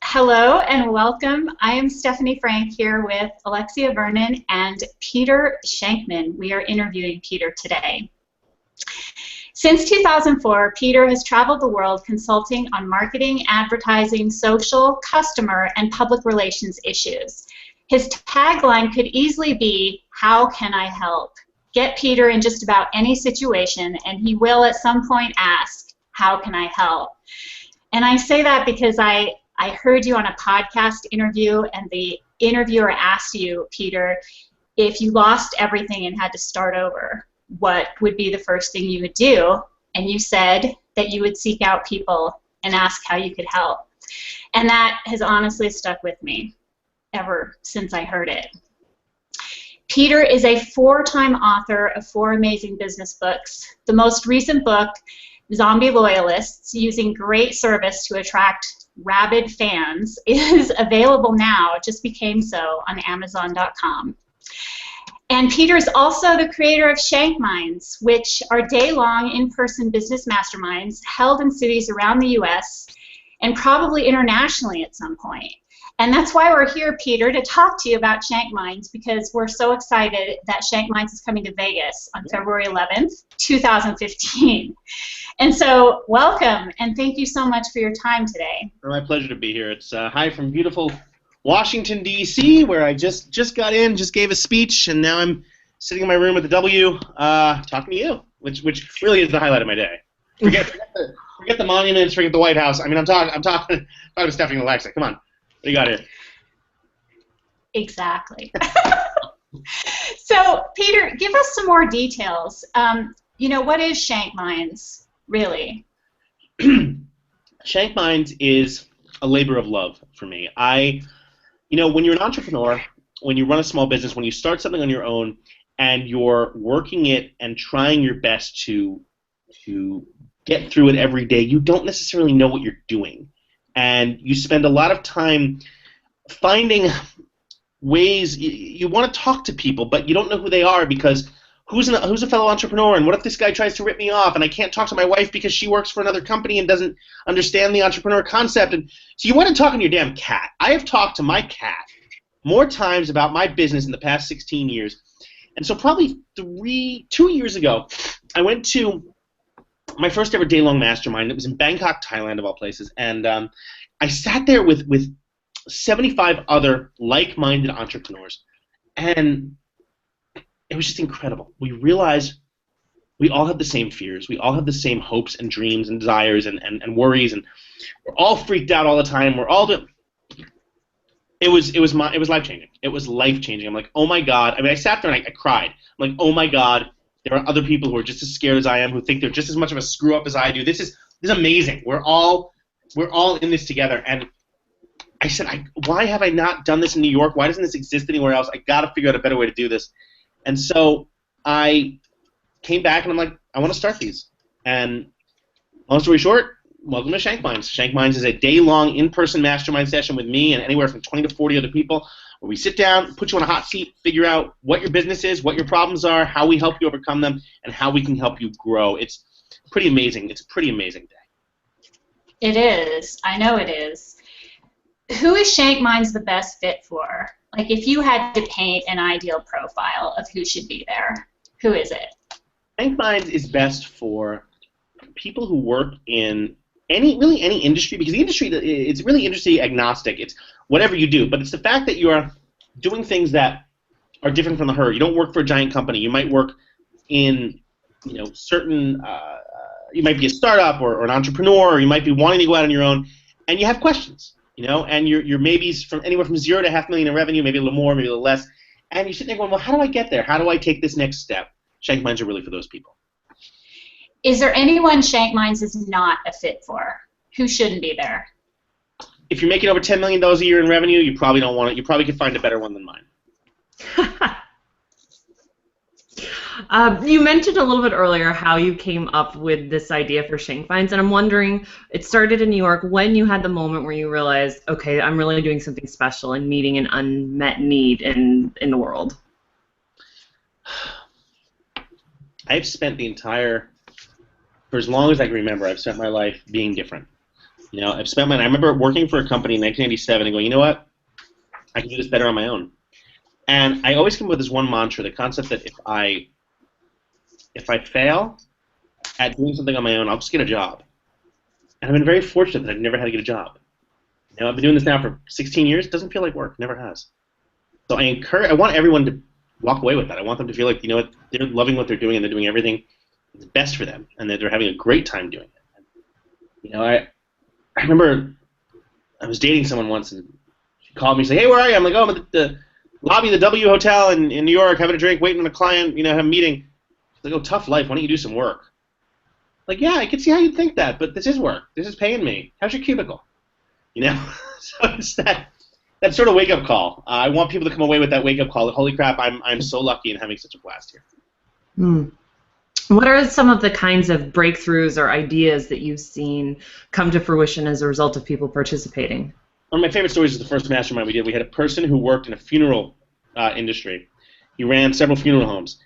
Hello and welcome. I am Stephanie Frank here with Alexia Vernon and Peter Shankman. We are interviewing Peter today. Since 2004, Peter has traveled the world consulting on marketing, advertising, social, customer, and public relations issues. His tagline could easily be, "How can I help?" Get Peter in just about any situation, and he will at some point ask, "How can I help?" And I say that because I heard you on a podcast interview, and the interviewer asked you, Peter, if you lost everything and had to start over, what would be the first thing you would do? And you said that you would seek out people and ask how you could help. And that has honestly stuck with me ever since I heard it. Peter is a 4-time author of 4 amazing business books. The most recent book, Zombie Loyalists, Using Great Service to Attract Rabid Fans, is available now. It just became so on Amazon.com. And Peter is also the creator of Shankminds, which are day-long in-person business masterminds held in cities around the U.S. and probably internationally at some point. And that's why we're here, Peter, to talk to you about Shankminds, because we're so excited that Shankminds is coming to Vegas on February 11th, 2015. And so, welcome, and thank you so much for your time today. My pleasure to be here. It's hi from beautiful Washington, D.C., where I just got in, just gave a speech, and now I'm sitting in my room at the W talking to you, which really is the highlight of my day. Forget the monuments, forget the White House. I mean, I'm talking to Stephanie and Alexa. Come on. What do you got here? Exactly. So, Peter, give us some more details. What is Shankminds, really? Shankminds is a labor of love for me. When you're an entrepreneur, when you run a small business, when you start something on your own, and you're working it and trying your best to get through it every day, you don't necessarily know what you're doing. And you spend a lot of time finding ways. You want to talk to people, but you don't know who they are, because who's a fellow entrepreneur, and what if this guy tries to rip me off, and I can't talk to my wife because she works for another company and doesn't understand the entrepreneur concept. And so you want to talk to your damn cat. I have talked to my cat more times about my business in the past 16 years. And so probably 2 years ago, I went to my first ever day-long mastermind. It was in Bangkok, Thailand, of all places, and I sat there with 75 other like-minded entrepreneurs, and it was just incredible. We realized we all have the same fears, we all have the same hopes and dreams and desires and worries, and we're all freaked out all the time. It was life-changing. It was life-changing. I'm like, oh my God. I mean, I sat there and I cried. I'm like, oh my God. There are other people who are just as scared as I am, who think they're just as much of a screw-up as I do. This is amazing. We're all in this together. And I said, why have I not done this in New York? Why doesn't this exist anywhere else? I got to figure out a better way to do this. And so I came back and I'm like, I want to start these. And long story short, welcome to Shankminds. Shankminds is a day-long in-person mastermind session with me and anywhere from 20 to 40 other people, where we sit down, put you on a hot seat, figure out what your business is, what your problems are, how we help you overcome them, and how we can help you grow. It's pretty amazing. It's a pretty amazing day. It is. I know it is. Who is Shankminds the best fit for? Like, if you had to paint an ideal profile of who should be there, who is it? Shankminds is best for people who work in any industry, because the industry, it's really industry agnostic. It's whatever you do, but it's the fact that you are doing things that are different from the herd. You don't work for a giant company. You might work in certain you might be a startup or an entrepreneur, or you might be wanting to go out on your own, and you have questions, and you're maybe from anywhere from 0 to $500,000 in revenue, maybe a little more, maybe a little less, and you're sitting there going, well, how do I get there? How do I take this next step? Shankminds are really for those people. Is there anyone Shankminds is not a fit for? Who shouldn't be there? If you're making over $10 million a year in revenue, you probably don't want it. You probably could find a better one than mine. You mentioned a little bit earlier how you came up with this idea for Shankminds, and I'm wondering, it started in New York, when you had the moment where you realized, okay, I'm really doing something special and meeting an unmet need in the world. I've spent the entire for as long as I can remember, I've spent my life being different. You know, I remember working for a company in 1987 and going, you know what? I can do this better on my own. And I always come up with this one mantra, the concept that if I fail at doing something on my own, I'll just get a job. And I've been very fortunate that I've never had to get a job. You know, I've been doing this now for 16 years. It doesn't feel like work. Never has. So I want everyone to walk away with that. I want them to feel like, you know what, they're loving what they're doing and they're doing everything that's best for them and that they're having a great time doing it. You know, I remember I was dating someone once and she called me and said, hey, where are you? I'm like, oh, I'm at the lobby of the W Hotel in New York, having a drink, waiting on a client, you know, have a meeting. She's like, oh, tough life. Why don't you do some work? Like, yeah, I can see how you'd think that, but this is work. This is paying me. How's your cubicle? You know? So it's that sort of wake-up call. I want people to come away with that wake-up call that, holy crap, I'm so lucky and having such a blast here. Hmm. What are some of the kinds of breakthroughs or ideas that you've seen come to fruition as a result of people participating? One of my favorite stories is the first mastermind we did. We had a person who worked in a funeral industry. He ran several funeral homes,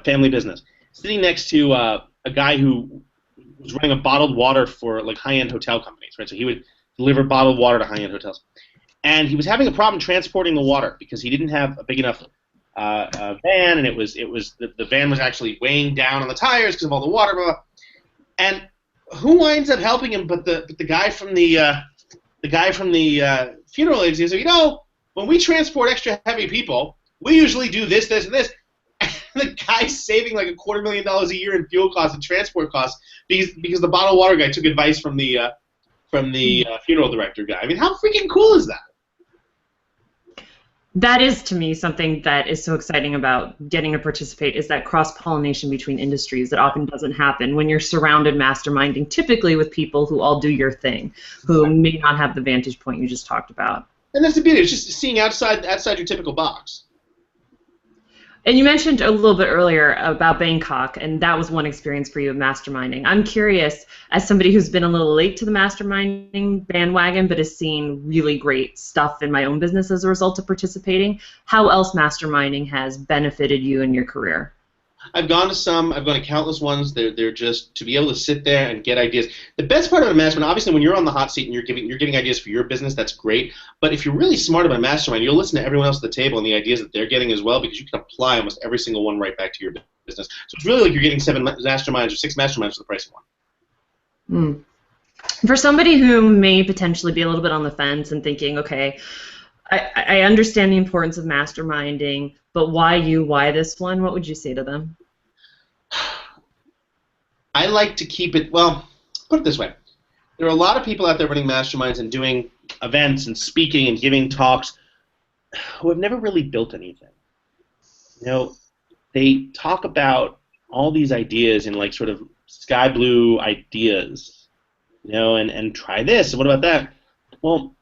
family business, sitting next to a guy who was running a bottled water for like high-end hotel companies, right? So he would deliver bottled water to high-end hotels. And he was having a problem transporting the water because he didn't have a big enough van, and the van was actually weighing down on the tires because of all the water, blah, blah. And who winds up helping him but the guy from the funeral agency? So, you know, when we transport extra heavy people, we usually do this, this, and this. And the guy's saving like $250,000 a year in fuel costs and transport costs because the bottled water guy took advice from the funeral director guy. I mean, how freaking cool is that? That is, to me, something that is so exciting about getting to participate, is that cross-pollination between industries that often doesn't happen when you're surrounded masterminding typically with people who all do your thing, who may not have the vantage point you just talked about. And that's the beauty. It's just seeing outside your typical box. And you mentioned a little bit earlier about Bangkok, and that was one experience for you of masterminding. I'm curious, as somebody who's been a little late to the masterminding bandwagon but has seen really great stuff in my own business as a result of participating, how else masterminding has benefited you in your career? I've gone to some. I've gone to countless ones. They're just to be able to sit there and get ideas. The best part about a mastermind, obviously, when you're on the hot seat and you're getting ideas for your business, that's great. But if you're really smart about a mastermind, you'll listen to everyone else at the table and the ideas that they're getting as well, because you can apply almost every single one right back to your business. So it's really like you're getting 7 masterminds or 6 masterminds for the price of one. For somebody who may potentially be a little bit on the fence and thinking, okay, I understand the importance of masterminding, but why you? Why this one? What would you say to them? I like to keep it, well, put it this way. There are a lot of people out there running masterminds and doing events and speaking and giving talks who have never really built anything. You know, they talk about all these ideas in like sort of sky blue ideas, you know, and try this, and what about that? Well,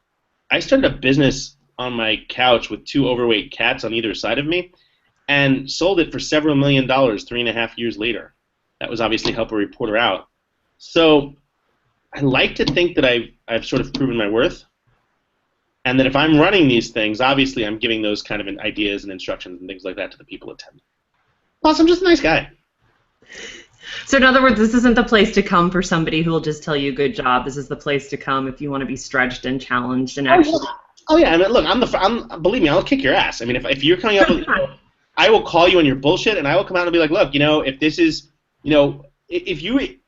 I started a business on my couch with 2 overweight cats on either side of me and sold it for several $1 million 3.5 years later. That was obviously help a reporter out. So I like to think that I've sort of proven my worth, and that if I'm running these things, obviously I'm giving those kind of ideas and instructions and things like that to the people attending. Plus, I'm just a nice guy. So in other words, this isn't the place to come for somebody who will just tell you good job. This is the place to come if you want to be stretched and challenged and actually... Oh yeah, I mean, look, believe me, I'll kick your ass. I mean, if you're coming up with, I will call you on your bullshit, and I will come out and be like, look, you know, if this is, you know, if you,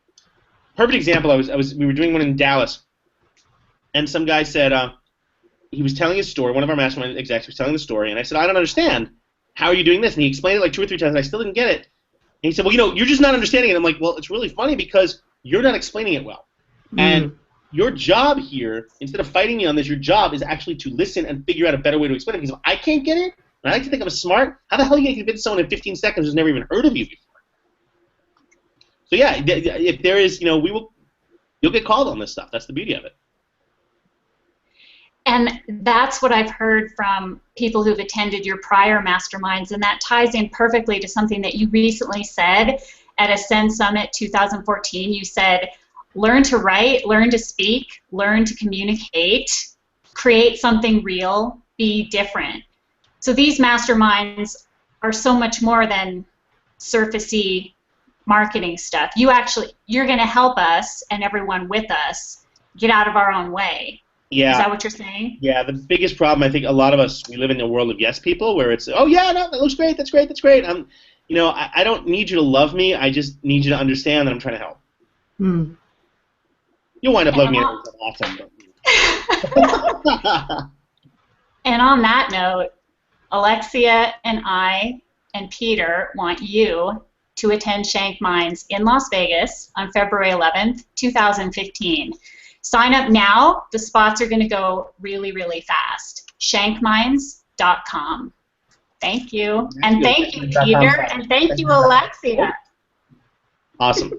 perfect example, we were doing one in Dallas, and some guy said, he was telling his story, one of our mastermind execs was telling the story, and I said, I don't understand. How are you doing this? And he explained it like 2 or 3 times, and I still didn't get it. And he said, well, you know, you're just not understanding it. I'm like, well, it's really funny because you're not explaining it well. And your job here, instead of fighting me on this, your job is actually to listen and figure out a better way to explain it. Because if I can't get it, and I like to think I'm smart, how the hell are you going to convince someone in 15 seconds who's never even heard of you before? So yeah, if there is, you know, you'll get called on this stuff. That's the beauty of it. And that's what I've heard from people who've attended your prior masterminds, and that ties in perfectly to something that you recently said at Ascend Summit 2014. You said, learn to write, learn to speak, learn to communicate, create something real, be different. So these masterminds are so much more than surfacey marketing stuff. You're going to help us and everyone with us get out of our own way. Yeah. Is that what you're saying? Yeah, the biggest problem, I think a lot of us, we live in a world of yes people where it's, oh yeah, no, that looks great, that's great, that's great. I don't need you to love me, I just need you to understand that I'm trying to help. Hmm. You'll wind up loving me anyway, it's awesome. But... And on that note, Alexia and I and Peter want you to attend Shankminds in Las Vegas on February 11th, 2015. Sign up now. The spots are going to go really, really fast. Shankminds.com. Thank you. And thank you, Peter. And thank you, Alexia. Awesome.